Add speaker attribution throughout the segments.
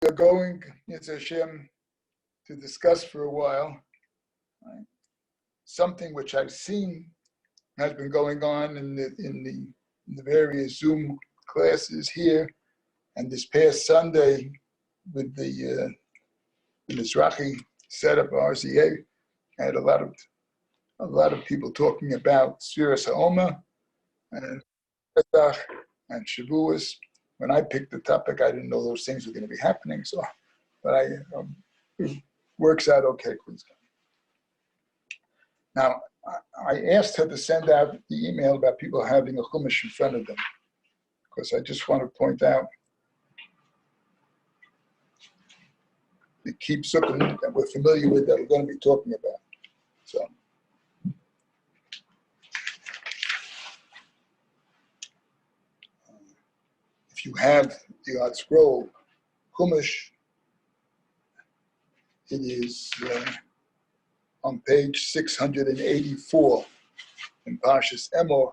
Speaker 1: We're going, Yetzer Hashem, to discuss for a while, right, something which I've seen has been going on in the various Zoom classes here, and this past Sunday with the Mizrahi setup RCA, I had a lot of people talking about Sfiras HaOmer and Pesach and Shavuot. When I picked the topic, I didn't know those things were going to be happening. So, but it works out okay, please. Now, I asked her to send out the email about people having a chumash in front of them, because I just want to point out the key psukim that we're familiar with that we're going to be talking about. So, if you have the Art Scroll Chumash, it is on page 684 in Parshas Emor,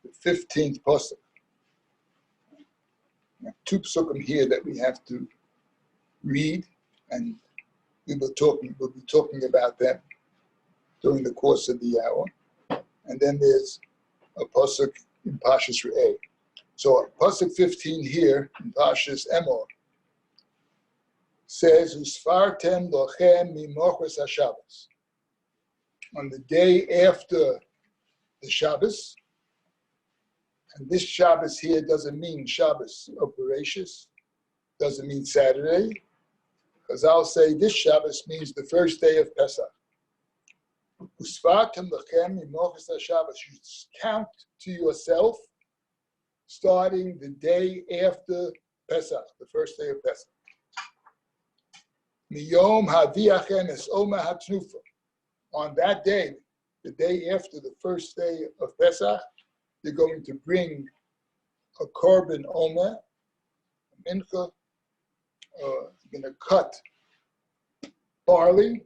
Speaker 1: the 15th pasuk. Two psukim here that we have to read, and we'll be talking about them during the course of the hour. And then there's a pasuk in Parshas Re'eh. So pasuk 15 here in Parshas Emor says, "Usfartem lochem mimochos haShabbos." On the day after the Shabbos, and this Shabbos here doesn't mean Shabbos of Bereshis, doesn't mean Saturday, because I'll say this Shabbos means the first day of Pesach. Usfartem lochem mimochos haShabbos. You count to yourself starting the day after Pesach, the first day of Pesach. Miyom haviachem es omer hatnufa. On that day, the day after the first day of Pesach, you're going to bring a korban omer, a mincha, you're going to cut barley.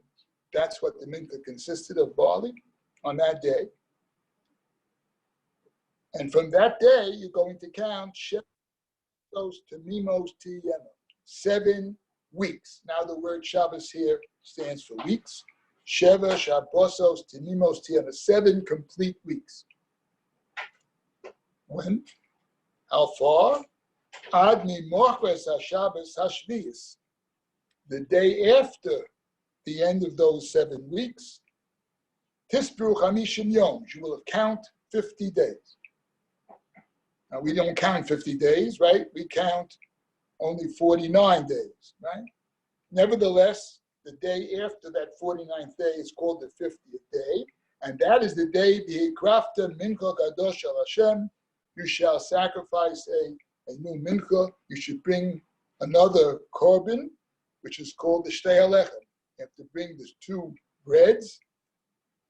Speaker 1: That's what the mincha consisted of, barley, on that day. And from that day, you're going to count those Tamimos Tiyema, 7 weeks. Now the word Shabbos here stands for weeks. Sheva Shabbosos Tamimos Tiyema, 7 complete weeks. When? How far? Ad Mimochres HaShabbos HaShvius. The day after the end of those 7 weeks, Tispru Chamishim Yom, you will count 50 days. Now, we don't count 50 days, right? We count only 49 days, right? Nevertheless, the day after that 49th day is called the 50th day, and that is the day, V'hikrafta mincha kadosh al Hashem, you shall sacrifice a new mincha, you should bring another korban, which is called the shtei halechem. You have to bring the 2 breads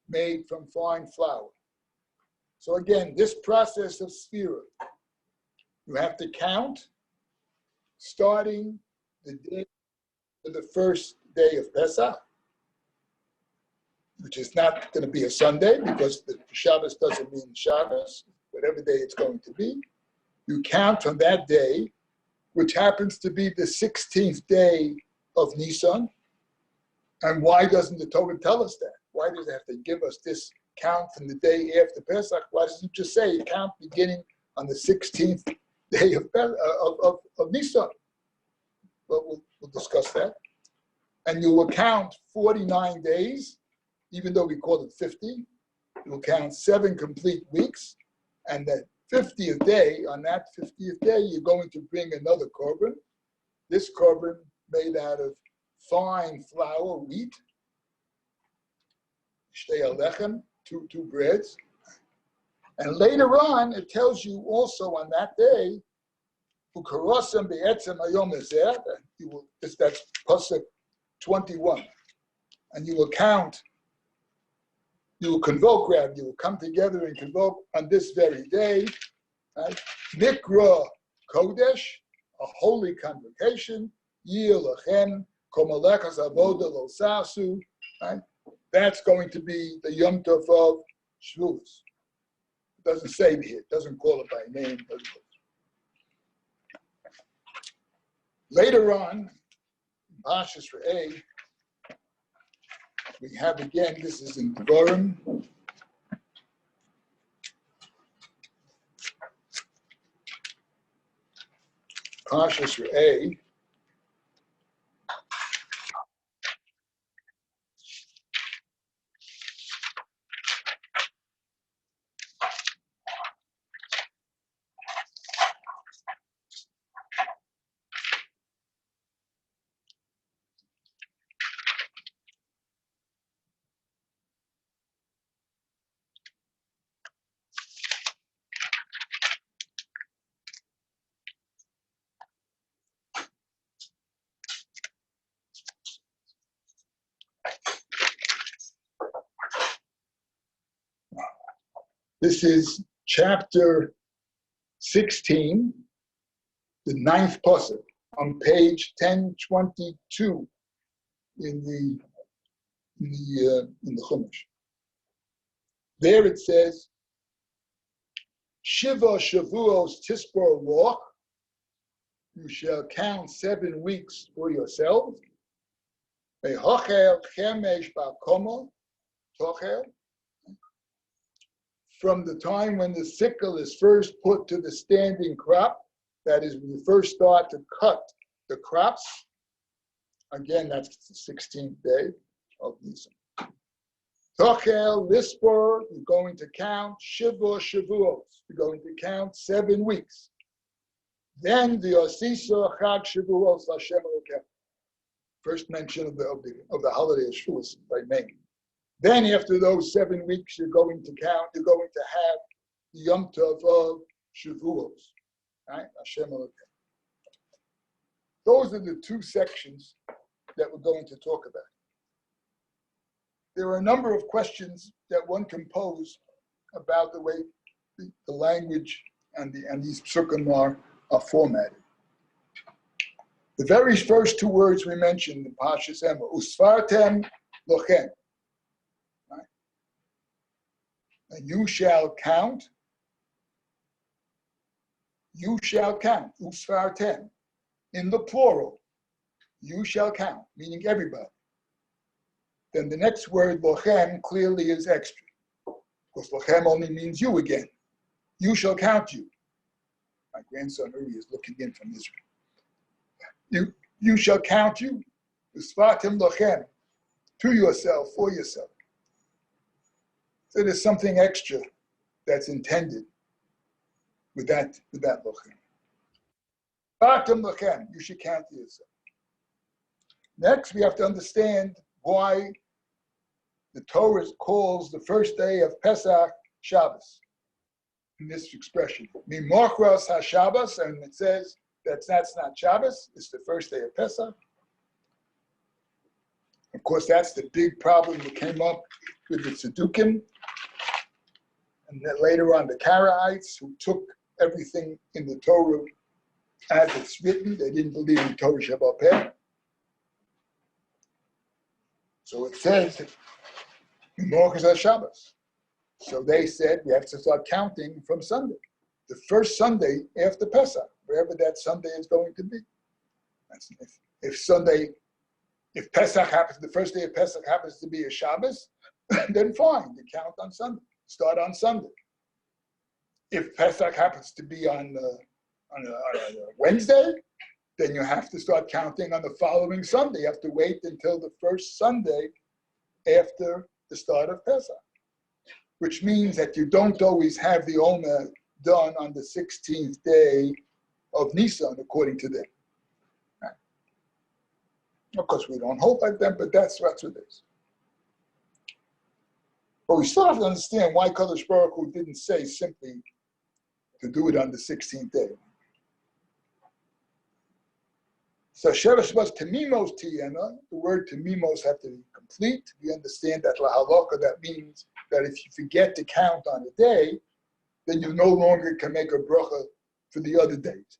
Speaker 1: made from fine flour. So again, this process of Sfirat, you have to count starting the day of the first day of Pesach, which is not going to be a Sunday because the Shabbos doesn't mean Shabbos, whatever day it's going to be. You count from that day, which happens to be the 16th day of Nisan. And why doesn't the Torah tell us that? Why does it have to give us this count from the day after Pesach? Why doesn't it just say count beginning on the 16th day of Nisan? But we'll discuss that. And you will count 49 days, even though we call it 50. You will count 7 complete weeks. And the 50th day, on that 50th day, you're going to bring another korban. This korban made out of fine flour, wheat, shtei halechem, 2 breads. And later on, it tells you also on that day, ukarosem be'etzem hayom hazeh, that's pasuk 21. And you will count, you will convoke, you will come together and convoke on this very day, right? Mikra Kodesh, a holy convocation, Yir lachem, komalechas avoda lo sasu, right? That's going to be the Yom Tov of Shavuot. It doesn't say it here, it doesn't call it by name. Later on, in Parshas Re'eh, we have again, this is in Dvarim, Parshas Re'eh, this is chapter 16, the ninth pasuk, on page 1022 in the Chumash. There it says, Shiva Shavuos Tispor walk. You shall count 7 weeks for yourselves. Mehochel chemesh ba'komo tochel. From the time when the sickle is first put to the standing crop, that is when you first start to cut the crops. Again, that's the 16th day of Nisan. Tochel, Lispor, you're going to count Shiva Shavuos. You're going to count 7 weeks. Then the Osisa Chag Shavuos Hashem Elokecha. First mention of the holiday of Shavuos by name. Then after those 7 weeks, you're going to have the Yom Tov of Shavuos. Right? Hashem Elokecha. Those are the 2 sections that we're going to talk about. There are a number of questions that one can pose about the way the language and these psukim are formatted. The very first 2 words we mentioned in Parshas Emor, Usfartem Lochem. Right? And you shall count. You shall count. Usfartem. In the plural. You shall count, meaning everybody. Then the next word, Lochem, clearly is extra. Because Lochem only means you again. You shall count you. My grandson Uri is looking in from Israel. You shall count you. Usfatim Lochem. To yourself, for yourself. So there's something extra that's intended with that Lochem. Usfatim Lochem. You should count to yourself. Next, we have to understand why the Torah calls the first day of Pesach Shabbos. In this expression, Mimochros HaShabbos, and it says that's not Shabbos, it's the first day of Pesach. Of course, that's the big problem that came up with the Tzaddukim, and then later on the Karaites, who took everything in the Torah as it's written. They didn't believe in Torah Sheba'al Peh. So it says, Mimochros HaShabbos. So they said we have to start counting from Sunday, the first Sunday after Pesach, wherever that Sunday is going to be. That's if Pesach happens, the first day of Pesach happens to be a Shabbos, then fine, you count on Sunday, start on Sunday. If Pesach happens to be on a Wednesday, then you have to start counting on the following Sunday. You have to wait until the first Sunday after the start of Pesach. Which means that you don't always have the Omer done on the 16th day of Nisan, according to them. Right. Of course, we don't hold like them, but that's what it is. But we still have to understand why Kadosh Baruch Hu didn't say simply to do it on the 16th day. So Shevesh was Temimos Tiyena. The word Temimos have to be complete. We understand that Lahaloka, that means that if you forget to count on a day, then you no longer can make a bracha for the other days.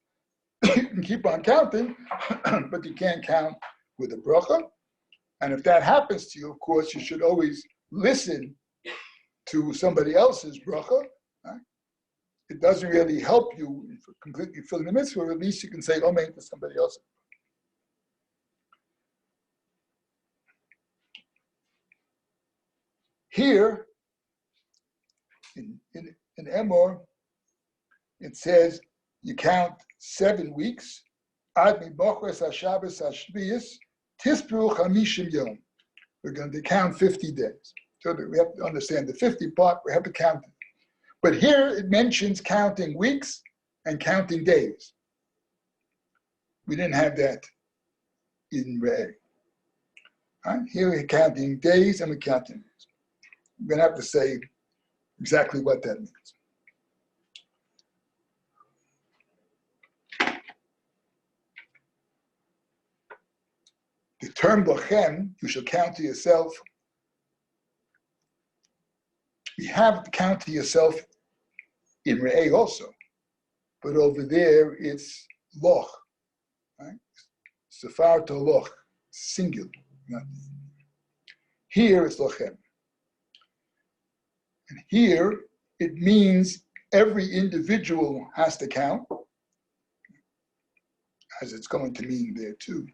Speaker 1: You can keep on counting, but you can't count with a bracha. And if that happens to you, of course, you should always listen to somebody else's bracha. Right? It doesn't really help you completely fill the mitzvah, at least you can say, Amen to somebody else. Here, in Emor, it says you count 7 weeks. Ad mibochres haShabbos haShvius tispru chamishim yom. We're going to count 50 days. So that we have to understand the 50 part, we have to count it. But here it mentions counting weeks and counting days. We didn't have that in Re'eh. Right? Here we're counting days and we're counting weeks. We're going to have to say exactly what that means. The term lochem, you shall count to yourself. You have to count to yourself in Re'eh also, but over there it's loch, right? Safar to loch, singular. Here it's lochem. And here it means every individual has to count, as it's going to mean there too.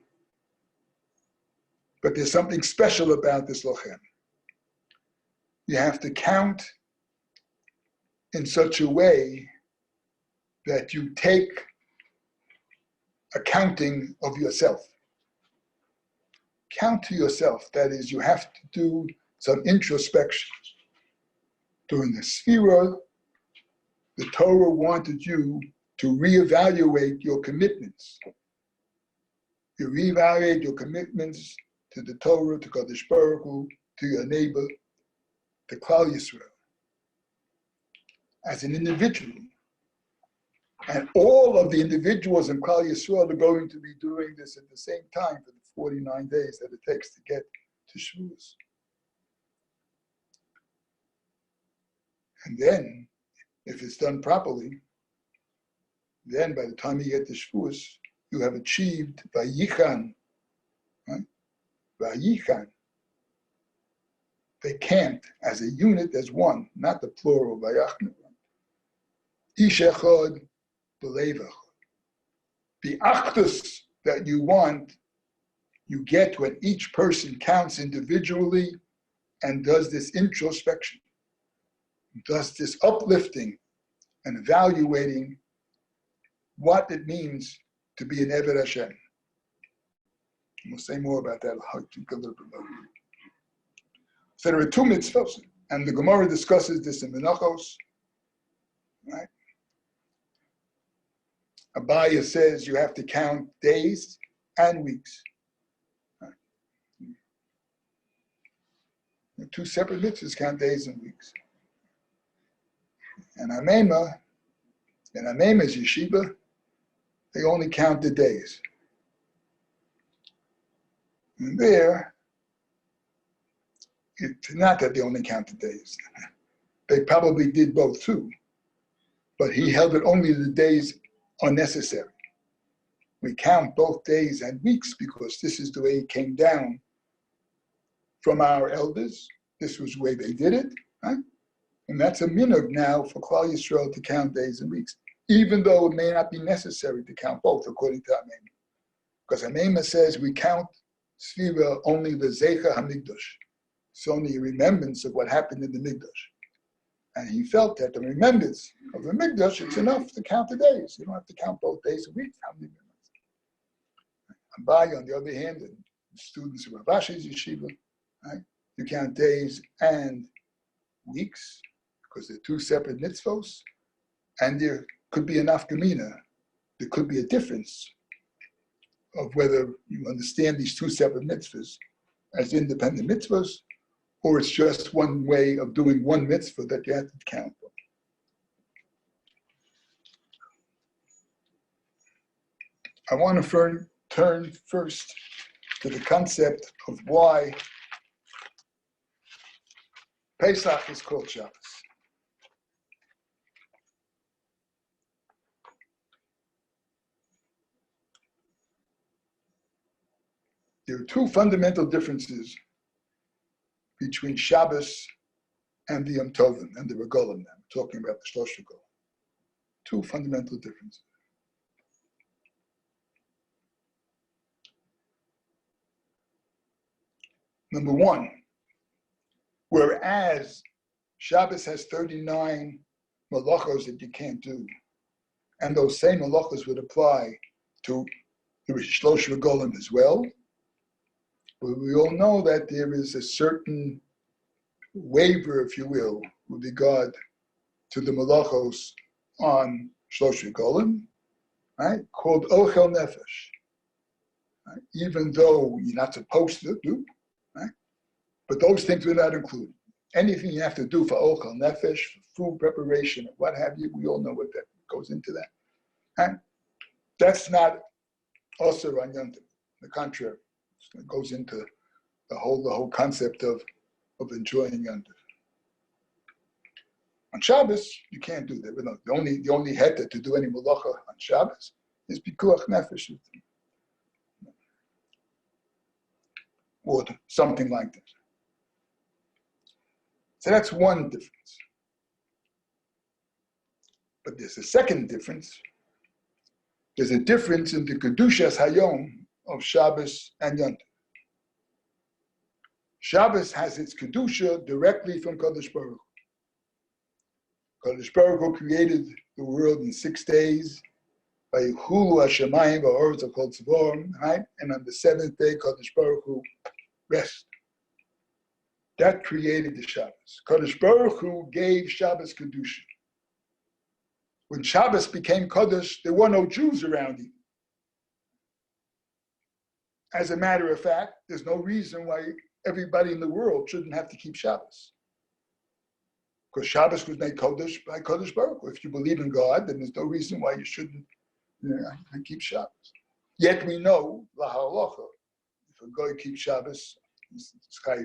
Speaker 1: But there's something special about this lochem. You have to count in such a way that you take accounting of yourself. Count to yourself. That is, you have to do some introspection. During the Shiur, the Torah wanted you to reevaluate your commitments. You reevaluate your commitments to the Torah, to Kadosh Baruch Hu, to your neighbor, to Klal Yisrael, as an individual. And all of the individuals in Klal Yisrael are going to be doing this at the same time for the 49 days that it takes to get to Shavuot. And then, if it's done properly, then by the time you get to Shavuot, you have achieved Vayichan, right? Vayichan. They can't, as a unit, as one, not the plural, Vayachnu. Ish echad b'lev echad. The achdus that you want, you get when each person counts individually and does this introspection, does this uplifting and evaluating what it means to be an Eved Hashem. We'll say more about that. I'll think a little bit later. So there are 2 mitzvahs, and the Gemara discusses this in Menachos. Right? Abaya says you have to count days and weeks. Right? 2 separate mitzvahs count days and weeks. And Amema, in Amema's yeshiva, they only count the days. And there, it's not that they only count the days. They probably did both too. But he held that only the days are necessary. We count both days and weeks because this is the way it came down from our elders. This was the way they did it, right? And that's a minhag now for Klal Yisrael to count days and weeks, even though it may not be necessary to count both, according to Amema. Because Amema says we count Sfiva only the Zecha HaMikdash. It's only a remembrance of what happened in the Mikdash. And he felt that the remembrance of the Mikdash, it's enough to count the days. You don't have to count both days and weeks. How many minutes? Abai, on the other hand, and students of Rav Ashi's yeshiva, right? You count days and weeks because they're 2 separate mitzvos, and there could be an afkamina. There could be a difference of whether you understand these 2 separate mitzvahs as independent mitzvahs, or it's just one way of doing one mitzvah that you have to count. I want to turn first to the concept of why Pesach is called Shabbos. There are 2 fundamental differences between Shabbos and the Yom Tovim and the Regalim. I'm talking about the Shlosh Regalim. 2 fundamental differences. Number 1, we're Whereas Shabbos has 39 malachos that you can't do. And those same malachos would apply to the Shlosh Regolim as well. But we all know that there is a certain waiver, if you will, with regard to the malachos on Shlosh Regolim, right? Called Ochel Nefesh. Right? Even though you're not supposed to do, right? But those things are not included. Anything you have to do for Ochel Nefesh, for food preparation, and what have you, we all know what that goes into that. Right? That's not also on Yom Tov. The contrary, it goes into the whole concept of enjoying Yom Tov. On Shabbos, you can't do that. The only heter to do any malacha on Shabbos is pikuach nefesh, or something like that. So that's one difference. But there's a second difference. There's a difference in the Kedushas Hayom of Shabbos and Yom Tov. Shabbos has its Kedusha directly from Kadosh Baruch Hu. Kadosh Baruch Hu created the world in 6 days. By Hulu Hashemayim Ba'oretz Kol Tzvorim, right? And on the 7th day, Kadosh Baruch Hu rested. That created the Shabbos. Kadosh Baruch Hu gave Shabbos Kedusha. When Shabbos became Kadosh, there were no Jews around him. As a matter of fact, there's no reason why everybody in the world shouldn't have to keep Shabbos. Because Shabbos was made Kodesh by Kodesh Baruch Hu. If you believe in God, then there's no reason why you shouldn't keep Shabbos. Yet we know, la halacha, if a guy keeps Shabbos,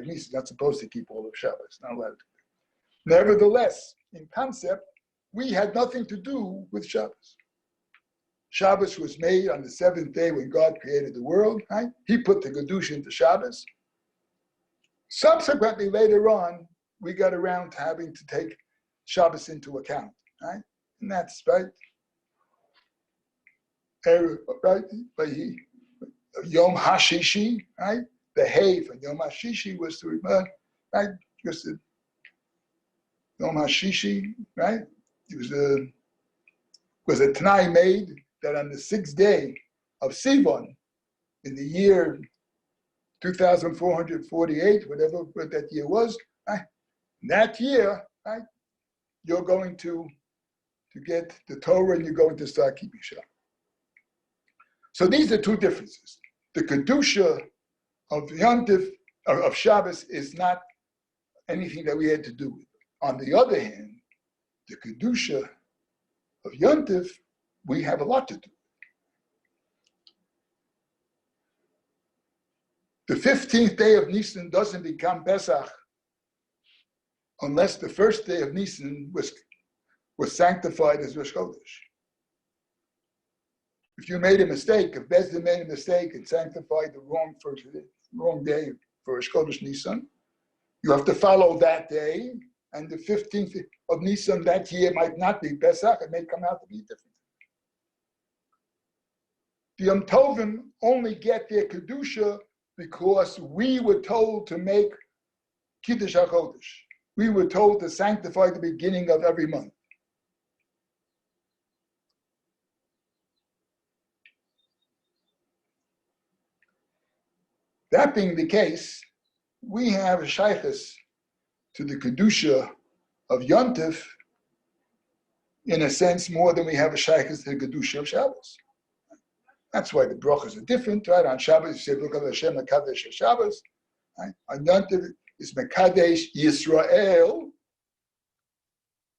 Speaker 1: he's not supposed to keep all of Shabbos, not allowed to. Nevertheless, in concept, we had nothing to do with Shabbos. Shabbos was made on the 7th day when God created the world, right? He put the Kedusha into Shabbos. Subsequently, later on, we got around to having to take Shabbos into account, right? And that's right. Right? Yom HaShishi, right? The hay from Yom HaShishi was to remember, right? Because the Yom HaShishi, right? It was a Tanai made that on the 6th day of Sivan, in the year 2448, whatever that year was, right? That year, right? You're going to get the Torah and you're going to start keeping Shabbos. So these are two differences. The Kedusha of Yom Tov, of Shabbos, is not anything that we had to do with. On the other hand, the Kedusha of Yom Tov, we have a lot to do. The 15th day of Nisan doesn't become Pesach unless the first day of Nisan was sanctified as Rosh Chodesh. If you made a mistake, if Bezdin made a mistake and sanctified the wrong day for Rosh Chodesh Nisan, you have to follow that day, and the 15th of Nisan that year might not be Pesach, it may come out to be different. The Yom Tovim only get their Kedusha because we were told to make Kiddush HaChodesh. We were told to sanctify the beginning of every month. That being the case, we have a shaychus to the Kedusha of Yom Tov, in a sense, more than we have a shaychus to the Kedusha of Shabbos. That's why the brachas are different, right? On Shabbos, you say, Baruch Hashem Mekadesh Shabbos. Right? On Yom Tov, it's Mekadesh Yisrael.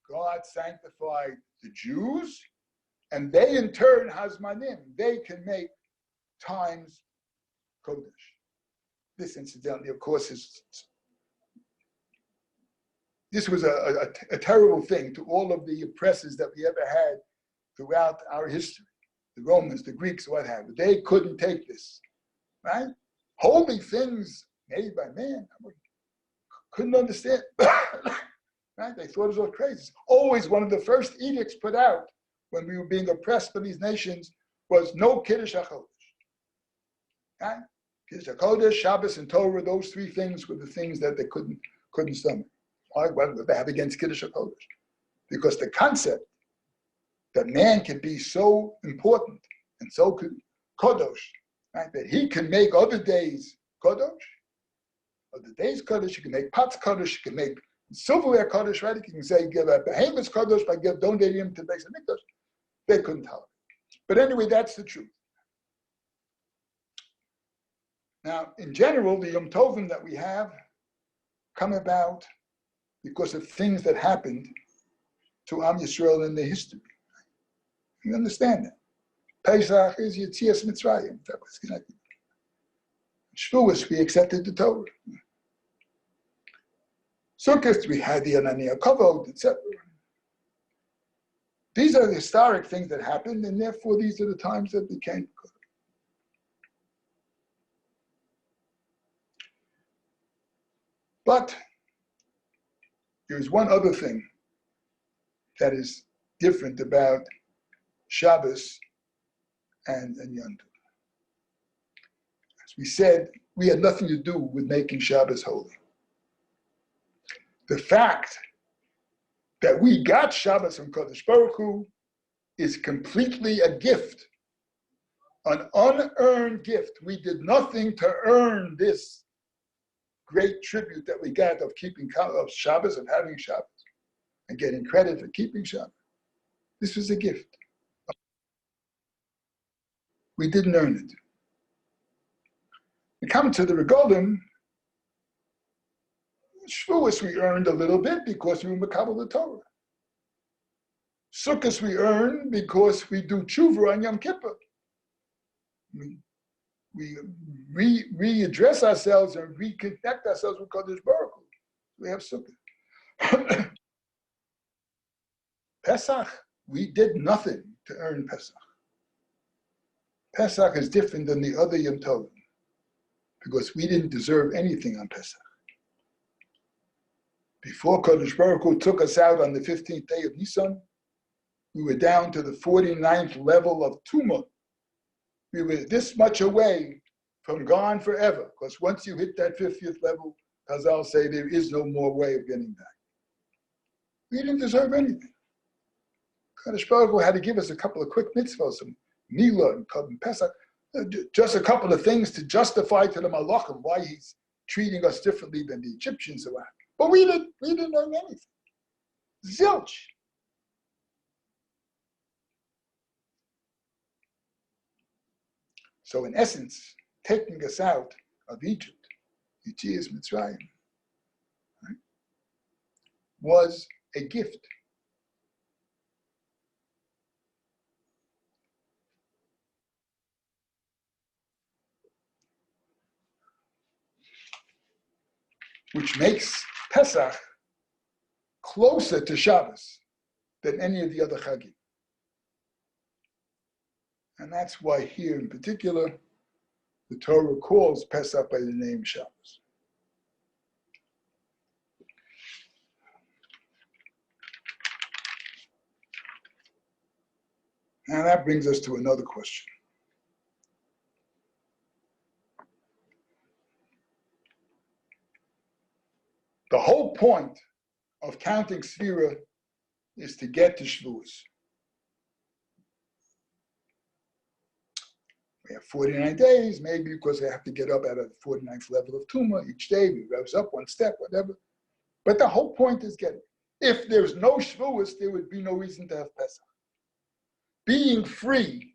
Speaker 1: God sanctified the Jews, and they in turn, Hazmanim, they can make times Kodesh. This, incidentally, of course, this was a terrible thing to all of the oppressors that we ever had throughout our history. The Romans, the Greeks, what have you. They couldn't take this, right? Holy things made by man. Couldn't understand, right? They thought it was all crazy. Always one of the first edicts put out when we were being oppressed by these nations was no Kiddush HaChodesh, right? Kiddush HaKodesh, Shabbos, and Torah, those three things were the things that they couldn't couldn't stomach. Why? What did they have against Kiddush HaKodesh? Because the concept that man can be so important and so Kodosh, right, that he can make other days Kodosh, other days Kodosh, you can make pots Kodosh, you can make silverware Kodosh, right? You can say, give a behemoth Kodosh by donating him to Beis HaMikdash. They couldn't tell it. But anyway, that's the truth. Now, in general, the Yom Tovim that we have come about because of things that happened to Am Yisrael in their history. You understand that? Pesach is Yetzias Mitzrayim. That was connected. Shavuot, we accepted the Torah. Sukkot, we had the Ananiya Kavod, etc. These are the historic things that happened, and therefore these are the times that became good. But there's one other thing that is different about Shabbos and Yom Tov. As we said, we had nothing to do with making Shabbos holy. The fact that we got Shabbos from Kodesh Baruch Hu is completely a gift, an unearned gift. We did nothing to earn this great tribute that we got of keeping of Shabbos, of having Shabbos, and getting credit for keeping Shabbos. This was a gift. We didn't earn it. We come to the Regolim. Shavuos we earned a little bit because we were Makabel the Torah. Sukkot we earned because we do tshuva on Yom Kippur. We readdress ourselves and reconnect ourselves with Kodesh Baruch Hu. We have Sukkot. Pesach, we did nothing to earn Pesach. Pesach is different than the other Yom Tovim because we didn't deserve anything on Pesach. Before Kodesh Baruch Hu took us out on the 15th day of Nisan, we were down to the 49th level of Tumah. We were this much away from gone forever, because once you hit that 50th level, as I'll say, there is no more way of getting back. We didn't deserve anything. Kodesh Baruch Hu had to give us a couple of quick mitzvahs, some Milah and Korban Pesach, just a couple of things to justify to the Malachim why he's treating us differently than the Egyptians who are. But we didn't earn anything. Zilch. So in essence, taking us out of Egypt, Yetzias Mitzrayim, right, was a gift. Which makes Pesach closer to Shabbos than any of the other Chagim. And that's why here in particular, the Torah calls Pesach by the name Shabbos. And that brings us to another question. The whole point of counting Sphira is to get to Shavuos. We have 49 days, maybe because they have to get up at a 49th level of Tumah each day. We revs up one step, whatever. But the whole point is getting. If there's no Shavuos, there would be no reason to have Pesach. Being free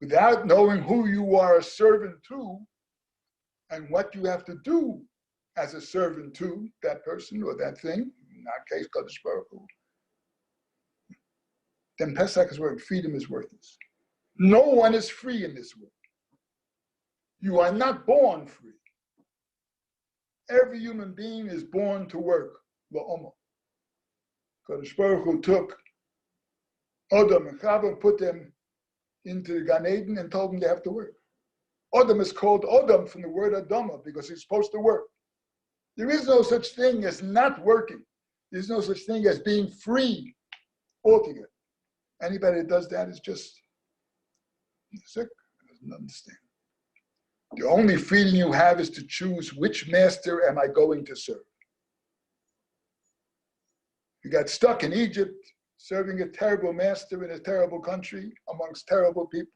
Speaker 1: without knowing who you are a servant to and what you have to do as a servant to that person or that thing, in our case, Kodesh Baruch Hu, then Pesach is where freedom is worthless. No one is free in this world. You are not born free. Every human being is born to work. La'omo. Kodesh Baruch Hu took Adam and Chava, put them into the Gan Eden and told them they have to work. Adam is called Adam from the word Adama because he's supposed to work. There is no such thing as not working. There's no such thing as being free altogether. Anybody that does that is just sick, doesn't understand. The only freedom you have is to choose which master am I going to serve. You got stuck in Egypt, serving a terrible master in a terrible country amongst terrible people.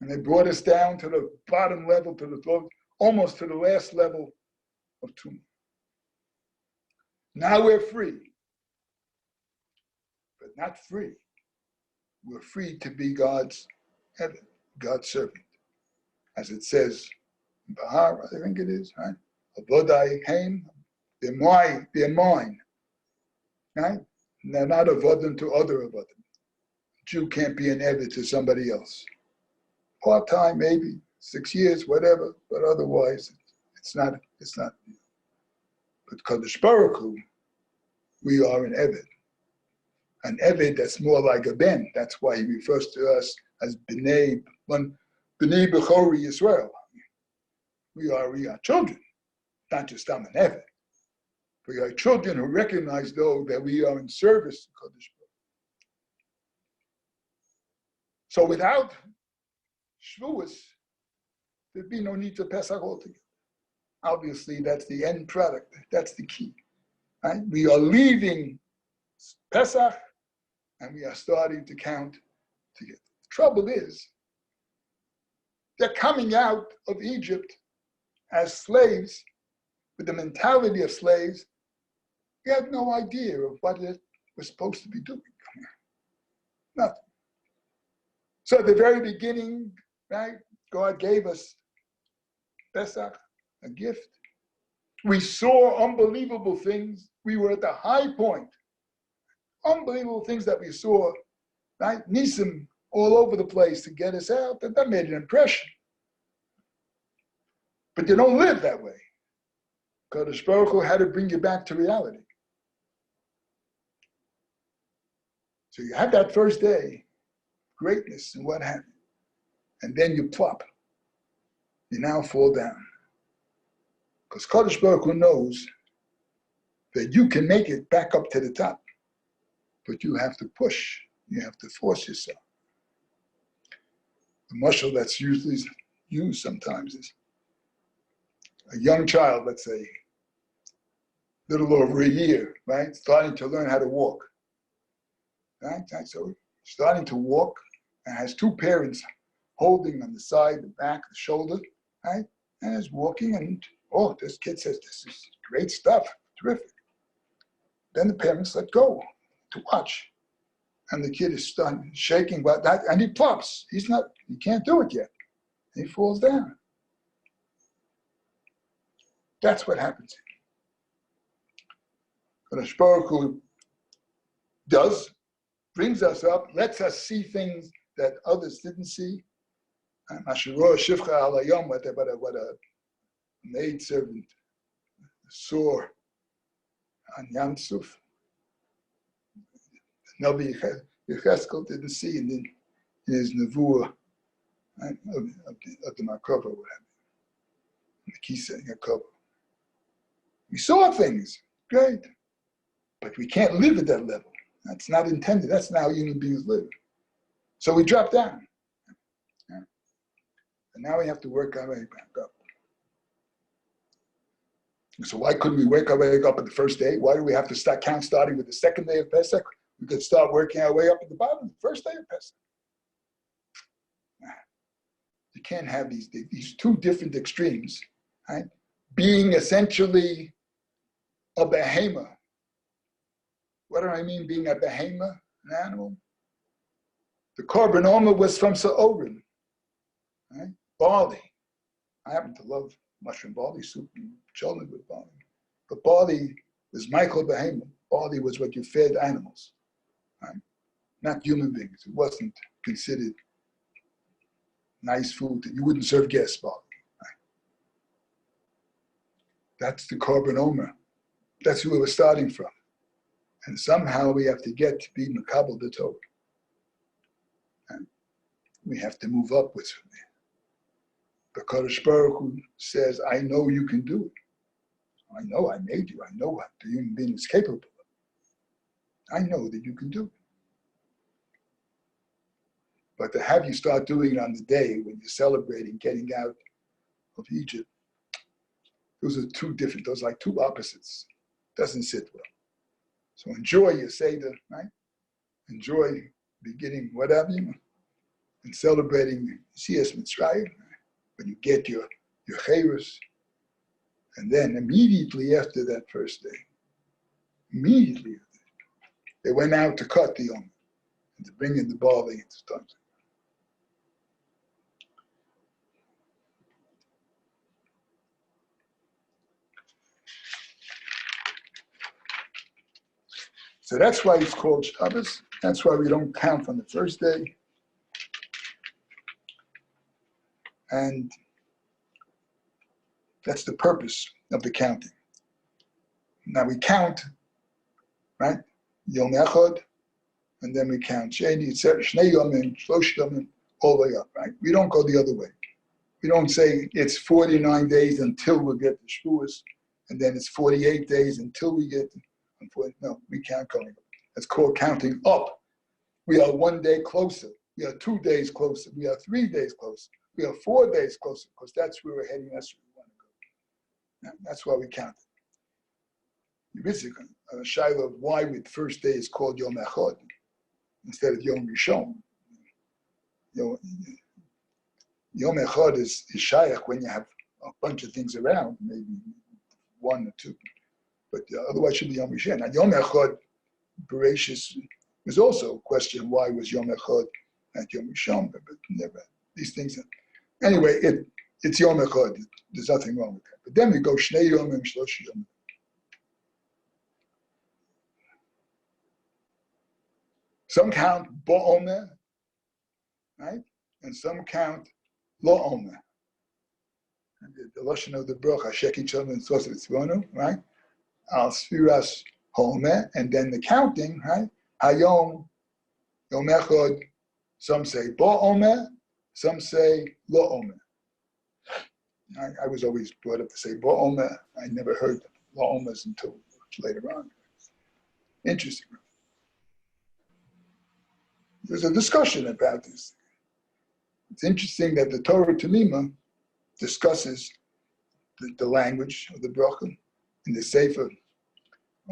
Speaker 1: And they brought us down to the bottom level, almost to the last level of Tumah. Now we're free, but not free. We're free to be God's heaven, God's servant. As it says in Bahar, I think it is, right? Avodai Haim, they're mine, right? And they're not avodim to other avodim. Jew can't be an eved to somebody else. Part-time, maybe, 6 years, whatever, but otherwise, it's not. But Kadosh Baruch Hu, we are an eved. An eved that's more like a ben. That's why he refers to us as B'nai B'chori Yisrael. We are children, not just I'm an eved. We are children who recognize, though, that we are in service to Kadosh Baruch Hu. So without Shavuot, there'd be no need to Pesach altogether. Obviously, that's the end product. That's the key. Right? We are leaving Pesach and we are starting to count together. The trouble is, they're coming out of Egypt as slaves with the mentality of slaves. We have no idea of what it was supposed to be doing. Nothing. So at the very beginning, right, God gave us Pesach, a gift. We saw unbelievable things. We were at the high point. Unbelievable things that we saw, right? Nisim all over the place to get us out. That made an impression. But you don't live that way. Kadosh Baruch Hu had to bring you back to reality. So you have that first day, greatness and what have you. And then you plop. You now fall down. Because Kadosh Baruch Hu knows that you can make it back up to the top. But you have to push. You have to force yourself. The mashal that's usually used sometimes is a young child, let's say, little over a year, right? Starting to learn how to walk. Right? So starting to walk and has two parents holding on the side, the back, the shoulder, right? And is walking and, oh, this kid says, this is great stuff, terrific. Then the parents let go to watch. And the kid is starting shaking about that, and he plops. He can't do it yet. He falls down. That's what happens. Kadosh Baruch Hu brings us up, lets us see things that others didn't see. And what a maidservant saw on Yam Suf. Nabi Yecheskel didn't see, and then in his nevuah of the Makova, whatever, the Kisei Yakova. We saw things, great, but we can't live at that level. That's not intended. That's not how human beings live. So we drop down. Yeah. And now we have to work our way back up. So why couldn't we work our way up at the first day? Why do we have to start starting with the second day of Pesach? We could start working our way up at the bottom, the first day of Pesach. You can't have these two different extremes, right? Being essentially a behemoth. What do I mean being a behemoth, an animal? The korban omer was from Sa'orim, right? Barley. I happen to love mushroom barley soup and children with barley. But barley was Michael behemoth. Barley was what you fed animals, right? Not human beings. It wasn't considered nice food. You wouldn't serve guests barley. Right? That's the korban omer. That's where we're starting from. And somehow we have to get to be Makabel the Torah. And we have to move upwards from there. But Kadosh Baruch Hu says, I know you can do it. I know I made you. I know what the human being is capable of. I know that you can do it. But to have you start doing it on the day when you're celebrating getting out of Egypt, those are two like two opposites. Doesn't sit well. So enjoy your Seder, right? Enjoy beginning whatever you and celebrating Yetzias Mitzrayim when you get your Chayrus. And then immediately after that first day, immediately they went out to cut the Yom and to bring in the barley and stuff. So that's why it's called Shabbos. That's why we don't count on the first day. And that's the purpose of the counting. Now we count, right? Yom Echad, and then we count Sheni, Shnei Yomim, Shlosh Yomim, all the way up, right? We don't go the other way. We don't say it's 49 days until we get the Shavuot, and then it's 48 days until we get the, no, we can't count. It's called counting up. We are 1 day closer. We are 2 days closer. We are 3 days closer. We are 4 days closer, because that's where we're heading. That's where we want to go. That's why we count it. Basically, Shiloh of why the first day is called Yom Echad instead of Yom Rishon. Yom Echad is Shaykh when you have a bunch of things around, maybe 1 or 2. But otherwise, it should be Yom Rishon. Now, Yom Echad, Bereshis, was also a question why was Yom Echad at Yom Rishon, but never. These things. Anyway, it's Yom Echad. There's nothing wrong with that. But then we go Shnei Yomim, Shlosh Yomim. Some count Bo'omer, right? And some count Lo Omer. The Lashon of the Baruch Hasheki Shalom and Sos Tzvonu, right? Al Sfiras Homer, and then the counting, right? Hayom, Yom Echad. Some say Bo'omer, some say Lo Omer. I was always brought up to say Bo'omer. I never heard Lo Omers until later on. Interesting. There's a discussion about this. It's interesting that the Torah Tamima discusses the language of the bracha in the Sefer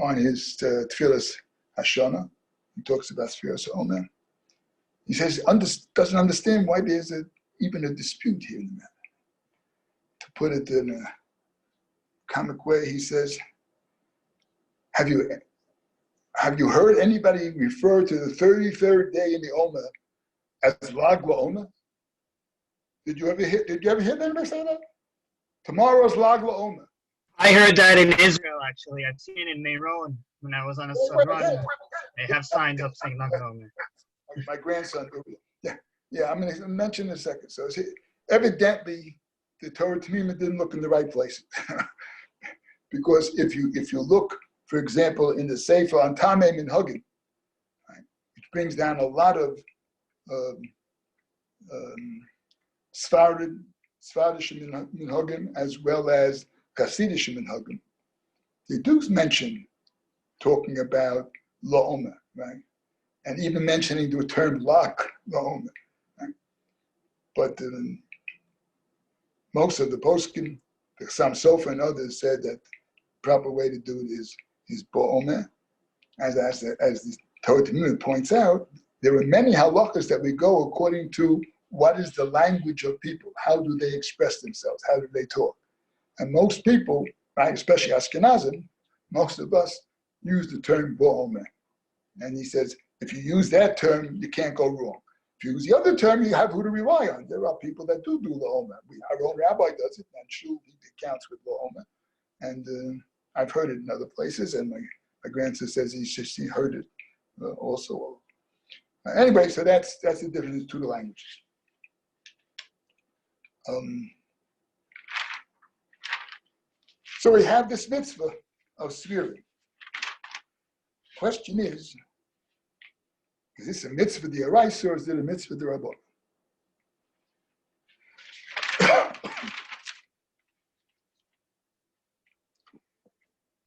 Speaker 1: on his Tfilas Hashana. He talks about Sfiras Omer. He says doesn't understand why there's even a dispute here in the matter. To put it in a comic way, he says, have you heard anybody refer to the 33rd day in the Omer as Lag LaOmer? Did you ever hear anybody say that? Tomorrow's Lag LaOmer.
Speaker 2: I heard that in Israel, actually. I've seen it in Meron when I was on a run. They have signs up saying Lag LaOmer.
Speaker 1: My grandson, yeah, I'm going to mention in a second. So evidently, the Torah Tamima didn't look in the right place. Because if you look, for example, in the Sefer on Tamei Minhagim, right, which brings down a lot of Sfaradish Minhagim as well as Hasidish Minhagim, they do mention talking about La'omer, right? And even mentioning the term Lak La'omer, right? But most of the poskim, the Sam Sofer and others said that the proper way to do it is Bo'omer. As the Torah Tamim points out, there are many halachas that we go according to what is the language of people. How do they express themselves? How do they talk? And most people, right, especially Ashkenazim, most of us use the term Bo'omer. And he says, if you use that term, you can't go wrong. If you use the other term, you have who to rely on. There are people that do La'omer. Our own rabbi does it, and Shul, he counts with La'omer. And I've heard it in other places, and my grandson says he heard it also. Anyway, so that's the difference between the languages. So we have this mitzvah of swearing. Question is this a mitzvah d'oraisa or is it a mitzvah d'rabbanan?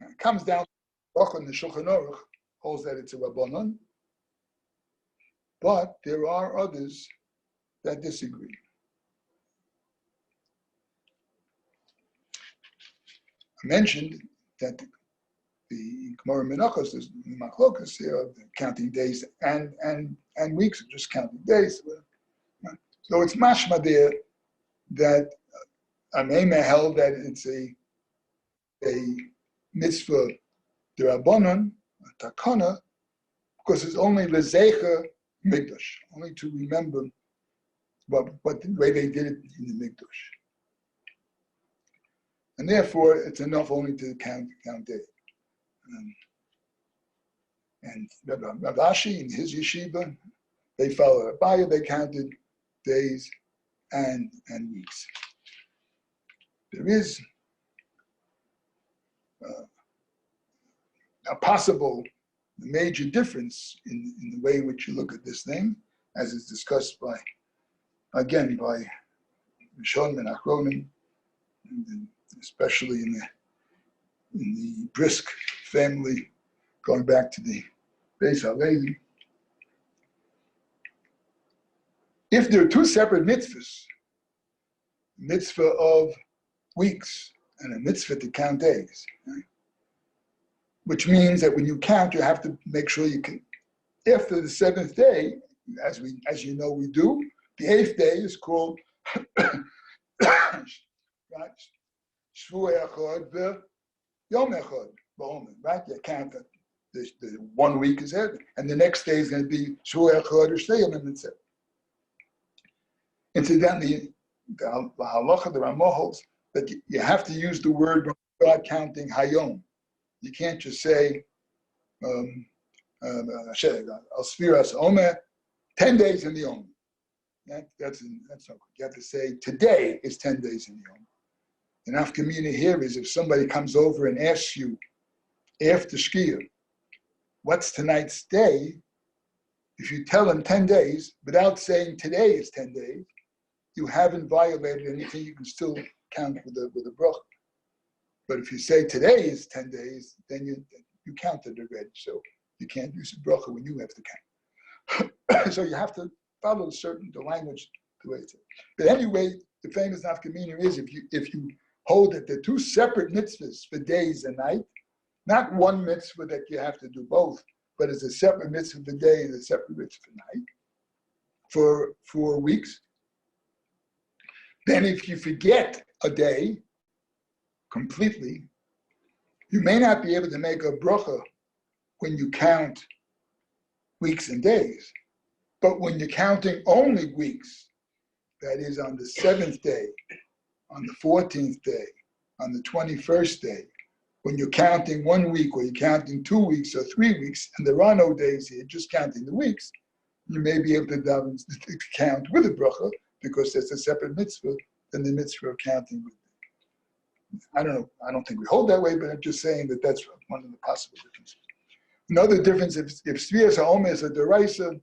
Speaker 1: It comes down to the Shulchan Aruch holds that it's a rabbanan, but there are others that disagree. I mentioned that the Gemara Menachos, there's machlokas here of counting days and weeks, or just counting days. So it's mashma there that Amema held that it's a mitzvah d'Rabbanan, a takana, because it's only lezecha mikdash, only to remember what the way they did it in the mikdash, and therefore it's enough only to count days. And Rav Ashi in his yeshiva, they followed Abaya, they counted days and weeks. There is a possible major difference in the way in which you look at this thing, as is discussed by Rishonim and Achronim, and especially in the Brisk family, going back to the Beis Halevi. If there are two separate mitzvahs, mitzvah of weeks and a mitzvah to count days, right? Which means that when you count, you have to make sure you can, after the seventh day, as you know we do, the eighth day is called Shavuot Echad Yom Echad, right? You count that the 1 week is it, and the next day is going to be Shavuot Echad or Shtei Yomim Mitzvah. Incidentally, the halacha, the Ramah holds that you have to use the word when you start counting Hayom. You can't just say Al-Sfiras Omer, 10 days in the Omer. That's not good. You have to say today is 10 days in the Omer. And afkamina here is if somebody comes over and asks you after Shiur, what's tonight's day? If you tell them 10 days without saying today is 10 days, you haven't violated anything. You can still count with a bracha. But if you say today is 10 days, then you counted already. So you can't use a bracha when you have to count. So you have to follow the language the way it's. But anyway, the famous nafkamina is if you hold that they're two separate mitzvahs for days and night, not one mitzvah that you have to do both, but it's a separate mitzvah for day and a separate mitzvah for night for 4 weeks. Then if you forget a day completely, you may not be able to make a bracha when you count weeks and days. But when you're counting only weeks, that is on the 7th day, on the 14th day, on the 21st day, when you're counting 1 week or you're counting 2 weeks or 3 weeks, and there are no days here, just counting the weeks, you may be able to count with a bracha because that's a separate mitzvah than the mitzvah of counting with. I don't know. I don't think we hold that way, but I'm just saying that that's one of the possible differences. Another difference, if Svias HaOmer is a deraisa,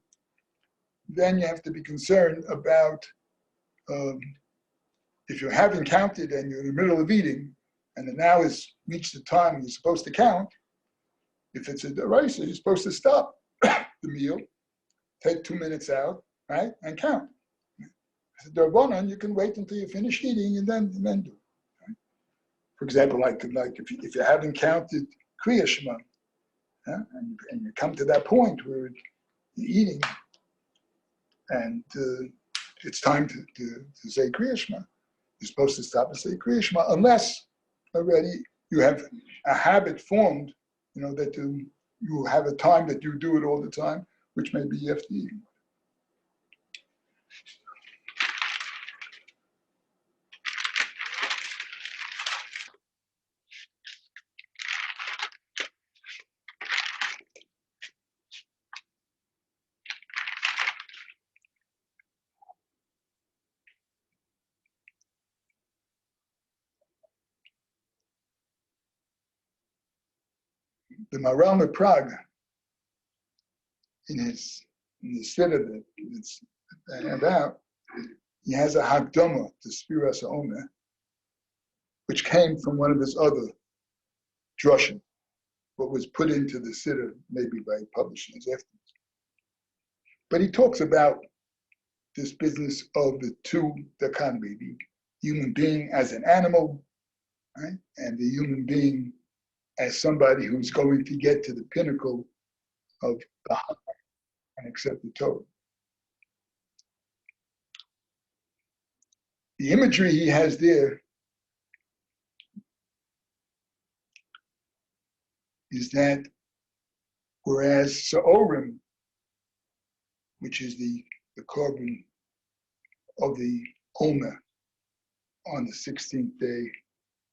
Speaker 1: then you have to be concerned about if you haven't counted and you're in the middle of eating, and now has reached the time you're supposed to count. If it's a deraisa, you're supposed to stop the meal, take 2 minutes out, right, and count. If it's a d'Rabbanan, you can wait until you finish eating and then do it. Right? For example, like if you haven't counted Kriya Shema, and you come to that point where you're eating, and it's time to say Kriya Shema, you're supposed to stop and say Kriya Shema, unless already you have a habit formed, that you have a time that you do it all the time, which may be after eating. The Maharal of Prague, in the Siddur that it's about, he has a Hakdama to Sfiras HaOmer, which came from one of his other drushim, but was put into the Siddur maybe by publishing his afterwards. But he talks about this business of the two dichotomy, the human being as an animal, right, and the human being as somebody who's going to get to the pinnacle of the high and accept the Torah. The imagery he has there is that whereas Sa'orim, which is the korban of the Omer on the 16th day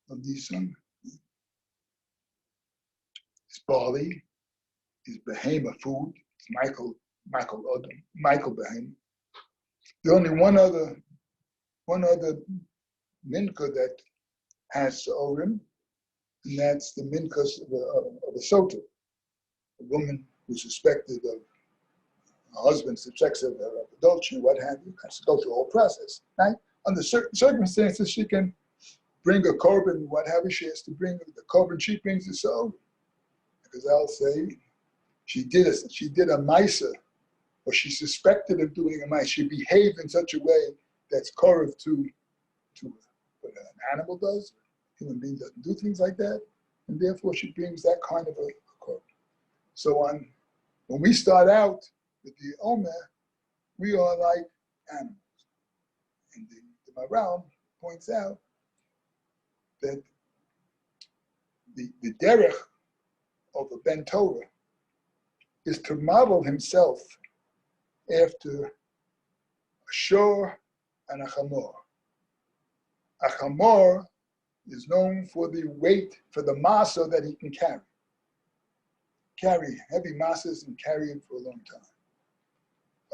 Speaker 1: of Nisan, is barley, is behema food, it's Michael Behema. There's only one other mincha that has Sa'orim, and that's the minchas of a sota, a woman who's suspected of her husband's sex of adultery, what have you, has to go through the whole process, right? Under certain circumstances, she can bring a korban, what have you, she has to bring the korban she brings the soul. Because I'll say, she did a maisa, or she suspected of doing a maisa. She behaved in such a way that's korov to what an animal does. A human being doesn't do things like that, and therefore she brings that kind of a korban. So when we start out with the Omer, we are like animals. And the Maral points out that the derech of a Ben Torah is to model himself after a shor and a chamor. A chamor is known for the weight, for the masa that he can carry heavy masses and carry it for a long time.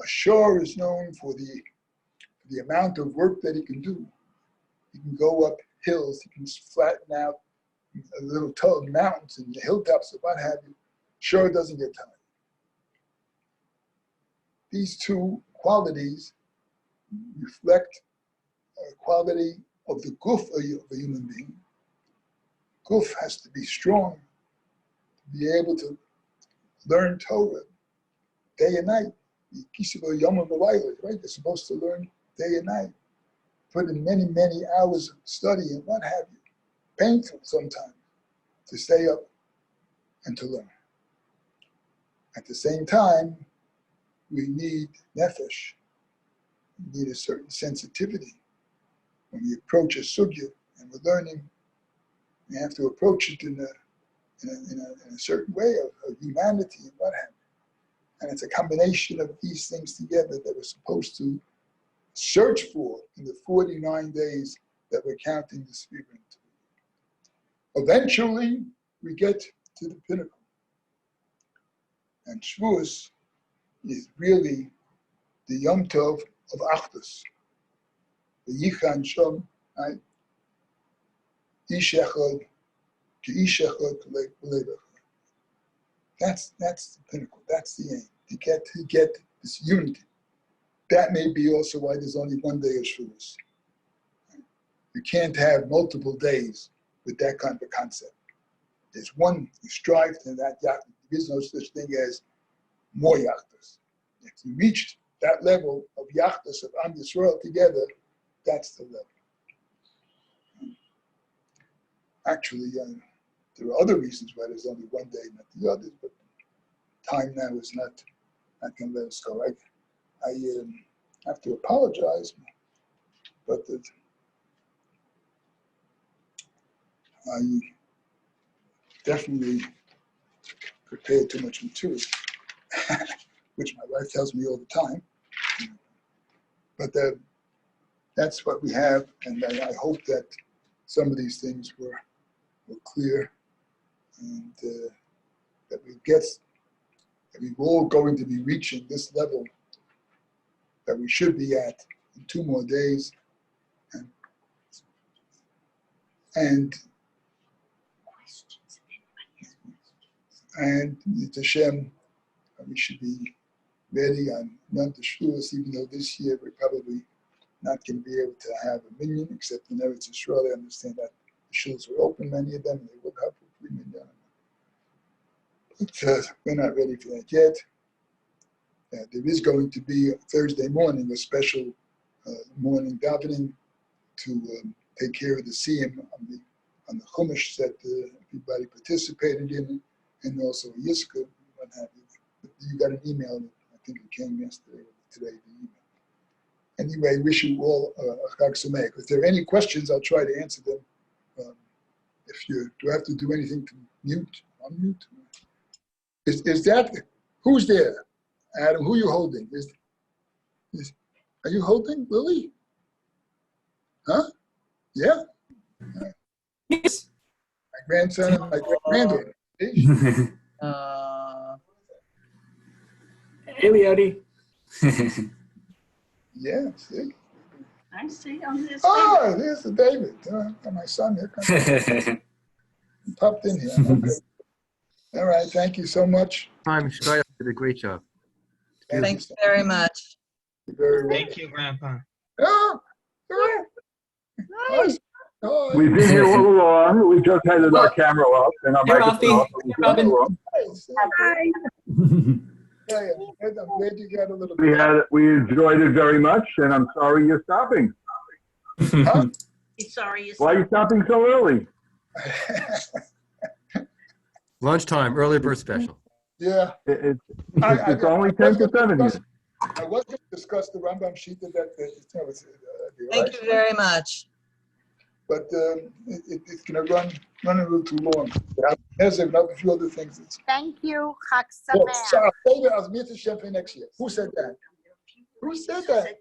Speaker 1: A shor is known for the amount of work that he can do. He can go up hills, he can flatten out a little mountains and the hilltops and what have you. Shor doesn't get tired. These two qualities reflect a quality of the guf of a human being. Guf has to be strong to be able to learn Torah day and night. Right? They're supposed to learn day and night. Put in many, many hours of study and what have you. Painful sometimes to stay up and to learn. At the same time, we need nefesh. We need a certain sensitivity. When we approach a sugya and we're learning, we have to approach it in a certain way of humanity and what have you. And it's a combination of these things together that we're supposed to search for in the 49 days that we're counting the Sfira into. Eventually, we get to the pinnacle. And Shavuot is really the Yom Tov of Achdus. The Yichan Shom, right? Ish Echad, Ki Ish Echad V'Lev Echad. That's the pinnacle. That's the aim. To get this unity. That may be also why there's only one day of Shavuot. You can't have multiple days with that kind of a concept. There's one, you strive to that yachtas. There is no such thing as more yachtas. If you reached that level of yachtas of Am Yisrael together, that's the level. Actually, there are other reasons why there's only one day, not the others, but time now is not going to let us go. I have to apologize, but I definitely prepared too much material, which my wife tells me all the time. But that's what we have, and I hope that some of these things were clear, and that we're all going to be reaching this level that we should be at in 2 more days, and it's Hashem, we should be ready on Yom Shavuos, even though this year we're probably not going to be able to have a minyan, except in Eretz Yisrael. I understand that the shuls were open, many of them, they would have a 3 minyan. But we're not ready for that yet. There is going to be Thursday morning a special morning davening to take care of the siyum on the Chumash that everybody participated in, and also Yiska, what have you. You got an email, I think it came yesterday or today, the email. Anyway, wish you all a Chag Sameach. If there are any questions, I'll try to answer them. If you do I have to do anything to mute, unmute? Is that, who's there? Adam, who are you holding? Are you holding Lily? Huh? Yeah?
Speaker 3: Yes.
Speaker 1: My grandson and my granddaughter.
Speaker 3: Hey, Leotie.
Speaker 1: Yeah, see?
Speaker 4: I see on this.
Speaker 1: Oh, there's the David. My son here. He popped in here. Okay. All right, thank you so much.
Speaker 5: Shkoyach did a great job.
Speaker 6: Thanks very much.
Speaker 1: You're very welcome.
Speaker 2: Thank you, Grandpa.
Speaker 1: Oh,
Speaker 4: Nice.
Speaker 1: oh,
Speaker 7: We've been here all along. We just had our camera off and our
Speaker 3: Hey,
Speaker 7: microphone
Speaker 3: Rafi.
Speaker 7: off.
Speaker 3: Hey, Robin.
Speaker 1: nice.
Speaker 4: Hi.
Speaker 1: Yeah, I'm glad you got a little
Speaker 7: We enjoyed it very much, and I'm sorry you're stopping.
Speaker 1: Huh?
Speaker 4: He's sorry you
Speaker 7: Why are you stopping so early?
Speaker 5: Lunchtime, early bird special.
Speaker 1: Yeah.
Speaker 7: It's
Speaker 1: I
Speaker 7: only 10 to 7 here.
Speaker 1: I was going to discuss the Rambam sheet that
Speaker 6: Thank you very much.
Speaker 1: but it's going to run a little too long. There's a few other things.
Speaker 4: Thank you. Chag
Speaker 1: Oh,
Speaker 4: Sameach.
Speaker 1: so I'll save it. I'll meet the Shem for next year. Who said that? Who said that?
Speaker 4: Thank